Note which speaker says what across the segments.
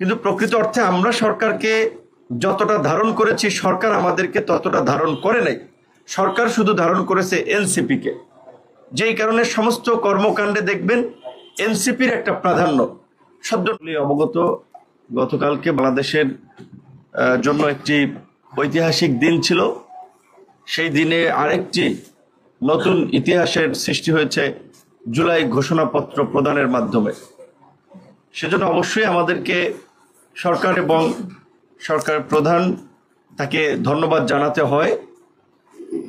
Speaker 1: কিন্তু প্রকৃত অর্থে আমরা সরকারকে যতটা ধারণ করেছি সরকার আমাদেরকে ততটা ধারণ করে নাই। সরকার শুধু ধারণ করেছে এনসিপিকে, যেই কারণে সমস্ত কর্মকাণ্ডে দেখবেন এনসিপির একটা প্রাধান্য। সদ্য অবগত, গতকালকে বাংলাদেশের জন্য একটি ঐতিহাসিক দিন ছিল। সেই দিনে আরেকটি নতুন ইতিহাসের সৃষ্টি হয়েছে জুলাই ঘোষণাপত্র প্রদানের মাধ্যমে। সেজন্য অবশ্যই আমাদেরকে সরকার এবং সরকার প্রধান তাকে ধন্যবাদ জানাতে হয়।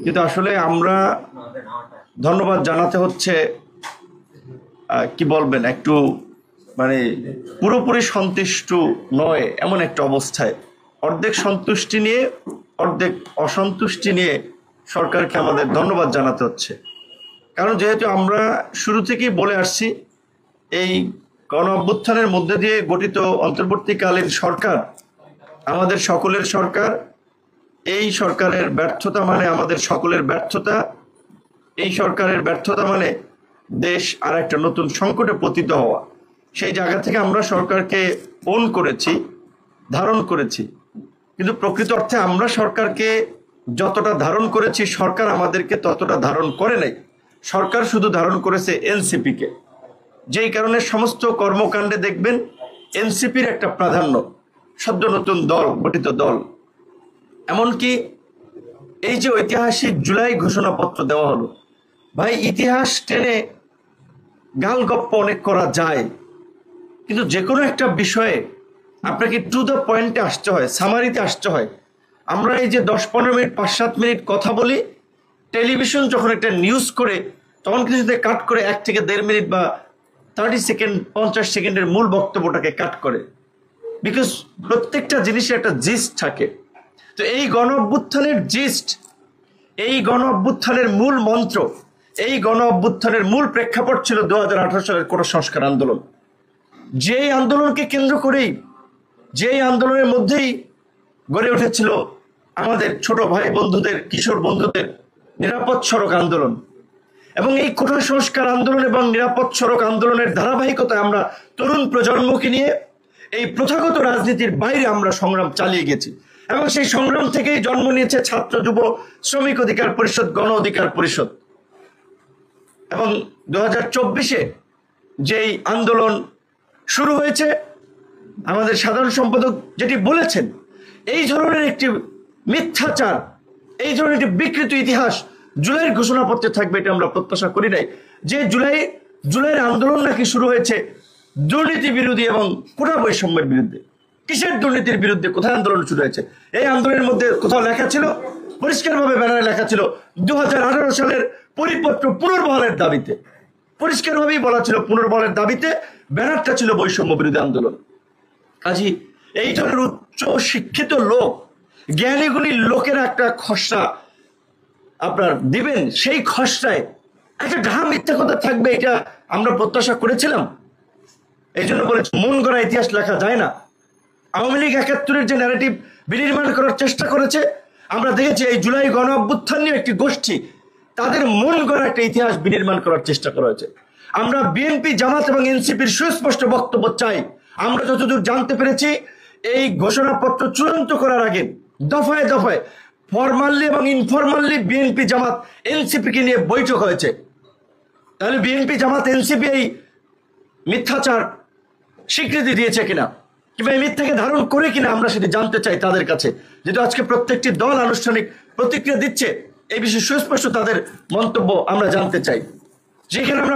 Speaker 1: কিন্তু আসলে আমরা ধন্যবাদ জানাতে হচ্ছে কি বলবেন, একটু মানে পুরোপুরি সন্তুষ্ট নয় এমন একটা অবস্থায়, অর্ধেক সন্তুষ্টি নিয়ে অর্ধেক অসন্তুষ্টি নিয়ে সরকারকে আমাদের ধন্যবাদ জানাতে হচ্ছে। কারণ যেহেতু আমরা শুরু থেকেই বলে আসছি, এই গণ অভ্যুত্থানের মধ্যে দিয়ে গঠিত অন্তর্বর্তীকালীন সরকার আমাদের সকলের সরকার। এই সরকারের ব্যর্থতা মানে আমাদের সকলের ব্যর্থতা। এই সরকারের ব্যর্থতা মানে দেশ আর একটা নতুন সংকটে পতিত হওয়া। সেই জায়গা থেকে আমরা সরকারকে ওন করেছি, ধারণ করেছি। কিন্তু প্রকৃত অর্থে আমরা সরকারকে যতটা ধারণ করেছি সরকার আমাদেরকে ততটা ধারণ করে নাই। সরকার শুধু ধারণ করেছে এনসিপিকে, যেই কারণে সমস্ত কর্মকাণ্ডে দেখবেন এনসিপির একটা প্রাধান্য। সদ্য নতুন দল গঠিত দল, এমনকি এই যে ঐতিহাসিক জুলাই ঘোষণাপত্র দেওয়া হলো, ভাই ইতিহাস টেনে গালগপ্প অনেক করা যায়, কিন্তু যে কোনো একটা বিষয়ে আপনাকে টু দ্য পয়েন্টে আসতে হয়, সামারিতে আসতে হয়। আমরা এই যে 10-15 মিনিট 5-7 মিনিট কথা বলি, টেলিভিশন যখন একটা নিউজ করে তখন কিন্তু কাট করে 1 থেকে 1.5 মিনিট বা 30 সেকেন্ড 50 সেকেন্ডের মূল বক্তব্যটাকে কাট করে, বিকজ প্রত্যেকটা জিনিসের একটা জিস্ট থাকে। তো এই গণ অভ্যুত্থানের জিস্ট, এই গণ অভ্যুত্থানের মূল মন্ত্র, এই গণ অভ্যুত্থানের মূল প্রেক্ষাপট ছিল 2018 সালের কোটা সংস্কার আন্দোলন। যেই আন্দোলনকে কেন্দ্র করেই, যেই আন্দোলনের মধ্যেই গড়ে উঠেছিল আমাদের ছোট ভাই বন্ধুদের, কিশোর বন্ধুদের নিরাপদ সড়ক আন্দোলন। এবং এই কোটা সংস্কার আন্দোলন এবং নিরাপদ সড়ক আন্দোলনের ধারাবাহিকতায় আমরা তরুণ প্রজন্মকে নিয়ে এই প্রথাগত রাজনীতির বাইরে আমরা সংগ্রাম চালিয়ে গেছি। এবং সেই সংগ্রাম থেকেই জন্ম নিয়েছে ছাত্র যুব শ্রমিক অধিকার পরিষদ, গণ অধিকার পরিষদ। এবং 2024-এ যেই আন্দোলন শুরু হয়েছে, আমাদের সাধারণ সম্পাদক যেটি বলেছেন, এই ধরনের একটি মিথ্যাচার, এই ধরনের একটি বিকৃত ইতিহাস জুলাইয়ের ঘোষণাপত্রে থাকবে, এটা আমরা প্রত্যাশা করি নাই। যে জুলাইয়ের আন্দোলন নাকি শুরু হয়েছে দুর্নীতি বিরোধী এবং কোটা বৈষম্যের বিরুদ্ধে। কিসের দুর্নীতির বিরুদ্ধে? কোথায় আন্দোলন শুরু হয়েছে? এই আন্দোলনের মধ্যে কোথাও লেখা ছিল, পরিষ্কারভাবে ব্যানারে লেখা ছিল 2018 সালের পরিপত্র পুনর্বহালের দাবিতে, পরিষ্কারভাবেই বলা ছিল পুনর্বহালের দাবিতে, ব্যানারটা ছিল বৈষম্য বিরোধী আন্দোলন। কাজী এই ধরনের উচ্চ শিক্ষিত লোক, জ্ঞানীগুলি লোকেরা একটা খসড়া আপনার দিবেন, সেই খসড়ায় একটা ঢাম মিথ্যা কথা থাকবে, এটা আমরা প্রত্যাশা করেছিলাম। এই জন্য বলেছি মন গড়া ইতিহাস লেখা যায় না। আওয়ামী লীগ 71-এর যে ন্যারেটিভ বিনির্মাণ করার চেষ্টা করেছে, আমরা দেখেছি এই জুলাই গণ অভ্যুত্থান নিয়ে একটি গোষ্ঠী, তাদের মন গড়া একটা ইতিহাস বিনির্মাণ করার চেষ্টা করা হয়েছে। আমরা বিএনপি, জামাত এবং এনসিপির সুস্পষ্ট বক্তব্য চাই। আমরা যতদূর জানতে পেরেছি, এই ঘোষণাপত্র চূড়ান্ত করার আগে দফায় দফায় ফরমালি এবং ইনফরমালি বিএনপি, জামাত, এনসিপিকে নিয়ে বৈঠক হয়েছে। তাহলে বিএনপি, জামাত, এনসিপি এই মিথ্যাচার স্বীকৃতি দিয়েছে কিনা, কিংবা এই মিথ্যাকে ধারণ করে কিনা, আমরা সেটি জানতে চাই তাদের কাছে। যেহেতু আজকে প্রত্যেকটি দল আনুষ্ঠানিক প্রতিক্রিয়া দিচ্ছে, এই বিষয়ে সুস্পষ্ট তাদের মন্তব্য আমরা জানতে চাই। যেখানে আমরা